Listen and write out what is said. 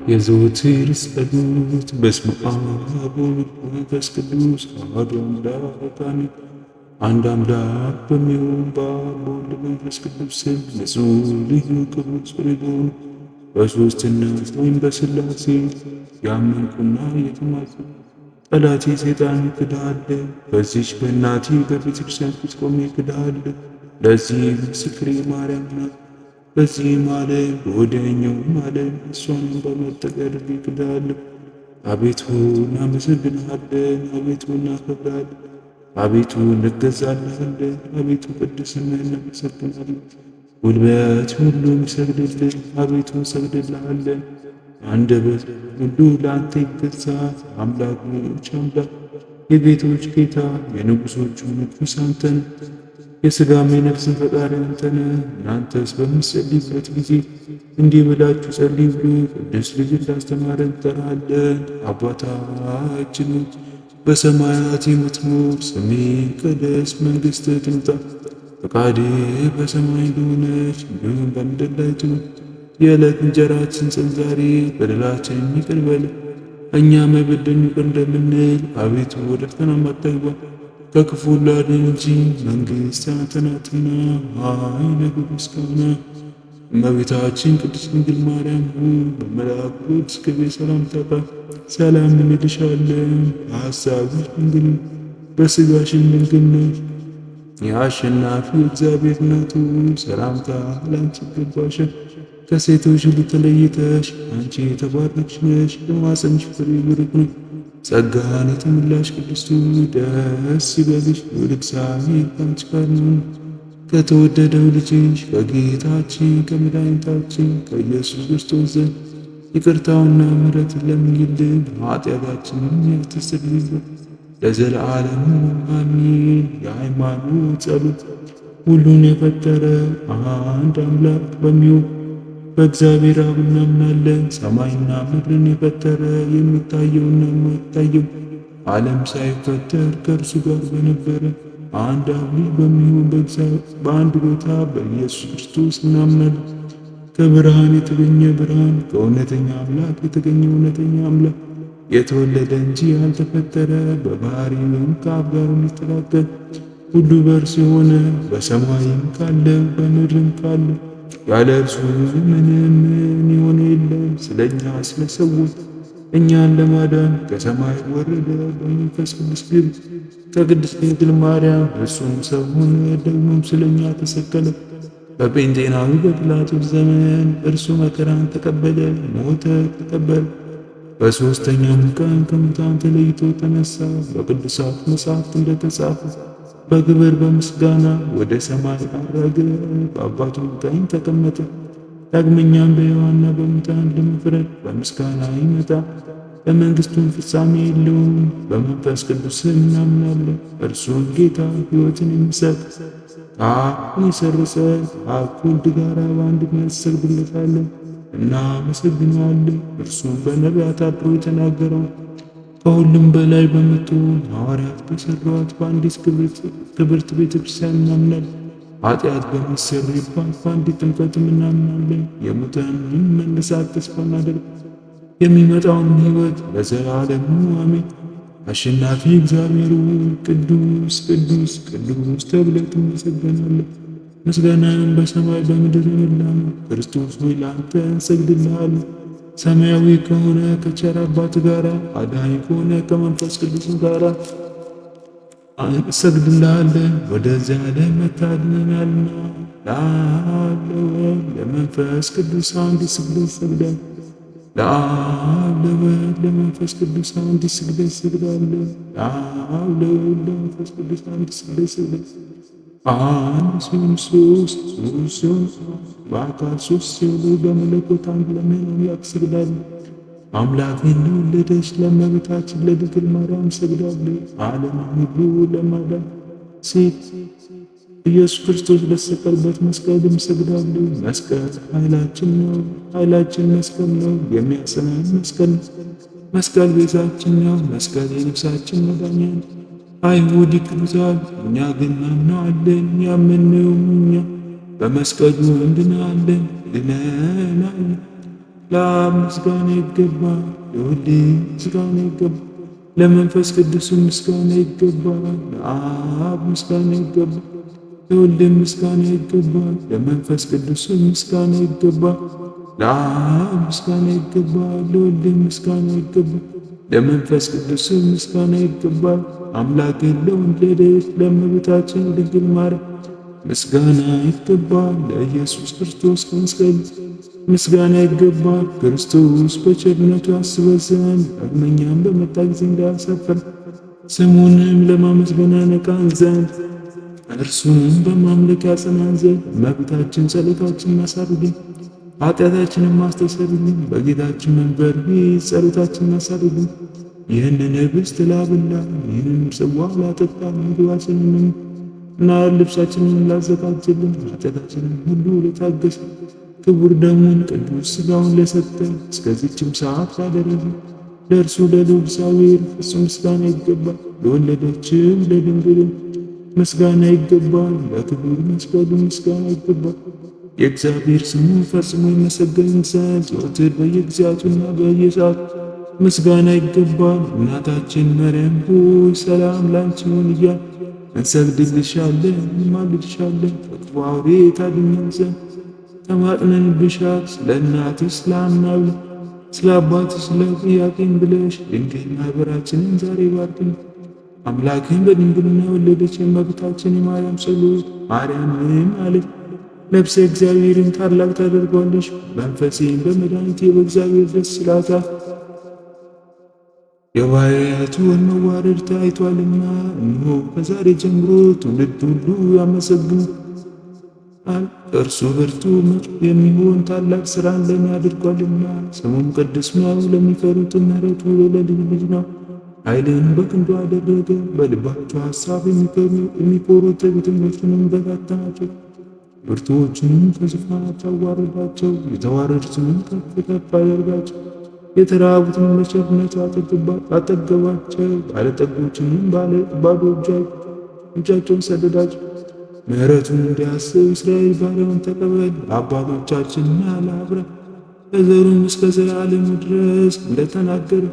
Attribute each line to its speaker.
Speaker 1: የዘወትር ጸሎት። በስመ አብ ወወልድ ወመንፈስ ቅዱስ አሐዱ አምላክ አሜን። አንድ አምላክ በሚሆን በአብ በወልድ በመንፈስ ቅዱስ ስም ንጹሕ ልዩ ክቡር ጽዮን በሦስትነት ወይም በሥላሴ ያመንኩና የተማጸንኩ ጠላቴ ሰይጣን እክድሃለሁ። በዚች በእናቴ በቤተ ክርስቲያን ፊት ቆሜ እክድሃለሁ። ለዚህ ምስክሬ ማርያም ናት። በዚህም ዓለም በወዲያኛውም ዓለም እሷንም በመጠቀር እክድሃለሁ። አቤቱ እናመሰግንሃለን፣ አቤቱ እናከብርሃለን፣ አቤቱ እንገዛልሃለን፣ አቤቱ ቅድስናህን እናመሰግናለን። ጉልበት ሁሉ ይሰግድልህ፣ አቤቱ እንሰግድልሃለን። አንደበት ሁሉ ለአንተ ይገዛል። አምላኮች አምላክ፣ የጌቶች ጌታ፣ የንጉሶቹ ንጉሥ አንተ ነህ። የሥጋም የነፍስን ፈጣሪ አንተ ነህ። እናንተስ በምትጸልዩበት ጊዜ እንዲህ ብላችሁ ጸልዩ ብሎ ቅዱስ ልጅ እንዳስተማረን እንጠራለን። አባታችን በሰማያት የምትኖር፣ ስምህ ይቀደስ፣ መንግሥትህ ትምጣ፣ ፈቃድህ በሰማይ እንደሆነች እንዲሁም በምድር ላይ ትሁን። የዕለት እንጀራችንን ስጠን ዛሬ፣ በደላችንን ይቅር በለን እኛም የበደሉንን ይቅር እንደምንል፣ አቤቱ ወደ ፈተናም አታግባን ከክፉ ሁሉ አድነን እንጂ መንግሥት ያንተ ናትና፣ ኃይል፣ ክብር፣ ምስጋና። እመቤታችን ቅድስት ድንግል ማርያም ሆይ በመልአኩ ቅዱስ ገብርኤል ሰላምታ ሰላም እንልሻለን። በሐሳብሽ ድንግል በሥጋሽም ድንግል ነሽ። የአሸናፊ እግዚአብሔር እናቱ ሰላምታ ላንቺ ይገባሻል። ከሴቶች ሁሉ ተለይተሽ አንቺ የተባረክሽ ነሽ፣ የማኅፀንሽ ፍሬ ብሩክ ነው። ጸጋን የተሞላሽ ቅድስት ሆይ ደስ ይበልሽ፣ ልዑል እግዚአብሔር ከአንቺ ጋር ነው። ከተወደደው ልጅሽ ከጌታችን ከመድኃኒታችን ከኢየሱስ ክርስቶስ ዘንድ ይቅርታውና ምሕረትን ለምኝልን ኃጢአታችንን ያስተሰርይልን ለዘለዓለሙ አሜን። የሃይማኖት ጸሎት። ሁሉን የፈጠረ አንድ አምላክ በሚሆን በእግዚአብሔር አብ እናምናለን። ሰማይና ምድርን የፈጠረ የሚታየውና የማይታየው ዓለም ሳይፈጠር ከእርሱ ጋር በነበረ አንድ አብ ልጅ በሚሆን በአንድ ቦታ በኢየሱስ ክርስቶስ እናምናለን። ከብርሃን የተገኘ ብርሃን፣ ከእውነተኛ አምላክ የተገኘ እውነተኛ አምላክ፣ የተወለደ እንጂ ያልተፈጠረ፣ በባሕርይም ከአብ ጋር የሚተካከል፣ ሁሉ በእርሱ የሆነ፣ በሰማይም ካለ በምድርም ካለ ያለ እርሱ ምንም ምን የሆነ የለም። ስለ እኛ ስለ ሰዎች እኛን ለማዳን ከሰማይ ወረደ። በመንፈስ ቅዱስ ግብር ከቅድስት ድንግል ማርያም እርሱም ሰው ሆነ። ደግሞም ስለ እኛ ተሰቀለ። በጴንጤናዊ በጲላጦስ ዘመን እርሱ መከራን ተቀበለ፣ ሞተ፣ ተቀበረ። በሦስተኛውም ቀን ከሙታን ተለይቶ ተነሳ። በቅዱሳት መጻሕፍት እንደተጻፈ በክብር በምስጋና ወደ ሰማይ አረገ፣ በአባቱ ቀኝ ተቀመጠ። ዳግመኛም በሕያዋንና በሙታን ለመፍረድ በምስጋና ይመጣ። ለመንግሥቱም ፍጻሜ የለውም። በመንፈስ ቅዱስ እናምናለን። እርሱን ጌታ ሕይወትን የሚሰጥ አብን የሠረጸ ከአብ ከወልድ ጋር በአንድነት እንሰግድለታለን፣ እናመሰግነዋለን። እርሱም በነቢያት አድሮ የተናገረው ከሁሉም በላይ በምትሆን ሐዋርያት በሠሯት በአንዲት ክብርት ቤተ ክርስቲያን እናምናለን። ኃጢአት በሚሰረይባት በአንዲት ጥምቀትም እናምናለን። የሙታንን መነሳት ተስፋ እናደርጋለን፣ የሚመጣውን ሕይወት ለዘላለሙ አሜን። አሸናፊ እግዚአብሔር ቅዱስ ቅዱስ ቅዱስ ተብለህ ትመሰገናለህ። ምስጋናህም በሰማይ በምድር የሞላ ነው። ክርስቶስ ሆይ ለአንተ እንሰግድልሃለን። ሰማያዊ ከሆነ ከቸር አባት ጋር፣ አዳኝ ከሆነ ከመንፈስ ቅዱስ ጋር እንሰግድልሃለን። ወደዚያ ዓለም መጥተሃልና ለአብ ለወልድ ለመንፈስ ቅዱስ አንዲት ስግደት ይሰግዳል። ለአብ ለወልድ ለመንፈስ ቅዱስ አንዲት ስግደት ይሰግዳል። ለአብ ለወልድ ለመንፈስ ቅዱስ አንዲት ስግደት ይሰግዳል። አንድ ሲሆን ሦስት፣ ሦስት ሲሆን በአካል ሦስት ሲሆኑ በመለኮት አንድ ለሚሆን አምላክ እሰግዳለሁ። አምላኬን ለወለደች ለእመቤታችን ለድንግል ማርያም እሰግዳለሁ። ዓለምን ሁሉ ለማዳን ሴት ኢየሱስ ክርስቶስ ለተሰቀለበት መስቀልም እሰግዳለሁ። መስቀል ኃይላችን ነው፣ ኃይላችን መስቀል ነው። የሚያጽናን መስቀል ነው። መስቀል ቤዛችን ነው። መስቀል የነፍሳችን መዳኛ ነው። አይሁድ ይክዱታል፣ እኛ ግን እናምነዋለን። ያመንነውም እኛ በመስቀሉ እንድናለን ድነናል። ለአብ ምስጋና ይገባል፣ ለወልድ ምስጋና ይገባል፣ ለመንፈስ ቅዱስ ምስጋና ይገባል። ለአብ ምስጋና ይገባል፣ ለወልድ ምስጋና ይገባል፣ ለመንፈስ ቅዱስ ምስጋና ይገባል። ለአብ ምስጋና ይገባል፣ ለወልድ ምስጋና ይገባል፣ ለመንፈስ ቅዱስ ምስጋና ይገባል። አምላክን ለወለደች ለእመቤታችን ድንግል ማርያም ምስጋና ይገባል። ለኢየሱስ ክርስቶስ ከመስቀል ምስጋና ይገባል። ክርስቶስ በቸርነቱ ያስበን ዘንድ ዳግመኛም በመጣ ጊዜ እንዳያሳፍረን ስሙንም ለማመስገን ያነቃን ዘንድ እርሱንም በማምለክ ያጸናን ዘንድ እመቤታችን ጸሎታችንን አሳርግልን፣ ኃጢአታችንን ማስተሰርይልን። በጌታችን መንበር ፊት ጸሎታችንን አሳርግልን። ይህንን ኅብስት ላበላ ይህንን ጽዋ ላጠጣ ምግባችንንም እና ልብሳችንን ላዘጋጀልን ኃጢአታችንን ሁሉ ለታገሰ ክቡር ደሙን ቅዱስ ሥጋውን ለሰጠ እስከዚችም ሰዓት ላደረሰ ለእርሱ ለልዑል እግዚአብሔር ፍጹም ምስጋና ይገባል። ለወለደችው ለድንግል ምስጋና ይገባል። ለክቡር መስቀሉ ምስጋና ይገባል። የእግዚአብሔር ስሙ ፈጽሞ ይመሰገን ዘንድ ዘወትር በየጊዜያቱና በየሰዓቱ ምስጋና ይገባል። እናታችን ማርያም ሆይ ሰላም ላንቺ ይሁን እያልን እንሰግድልሻለን፣ እንማልድሻለን። ከክፉ አውሬ ታድኚን ዘንድ ተማጥነንብሻል። ስለ እናትሽ ስለ ሐና ብለሽ ስለ አባትሽ ስለ ኢያቄም ብለሽ ድንግል ማኅበራችንን ዛሬ ባርኪን። አምላክን በድንግልና የወለደች የእመቤታችን የማርያም ጸሎት ማርያምን አለች ነፍሴ እግዚአብሔርን ታላቅ ታደርገዋለች፣ መንፈሴን በመድኃኒቴ በእግዚአብሔር ደስ ይላታል። የባሕርያቱን መዋረድ ታይቷልና፣ እነሆ ከዛሬ ጀምሮ ትውልድ ሁሉ ያመሰግኑታል። እርሱ ብርቱ የሚሆን ታላቅ ሥራን ለእኔ አድርጓልና፣ ስሙም ቅዱስ ነው። ለሚፈሩት ምሕረቱ ለልጅ ልጅ ነው። ኃይልን በክንዱ አደረገ። በልባቸው ሐሳብ የሚኮሩ ትዕቢተኞችንም በታተናቸው። ብርቱዎችንም ከዙፋናቸው አዋረዳቸው፣ የተዋረዱትንም ከፍ ከፍ አደረጋቸው። የተራቡትን በቸርነቱ አጠገባቸው፣ ባለጠጎችንም ባዶ እጃቸውን ሰደዳቸው። ምሕረቱን እንዲያስብ እስራኤል ባሪያውን ተቀበል። ለአባቶቻችንና ለአብርሃም ለዘሩም እስከ ዘላለሙ ድረስ እንደተናገረ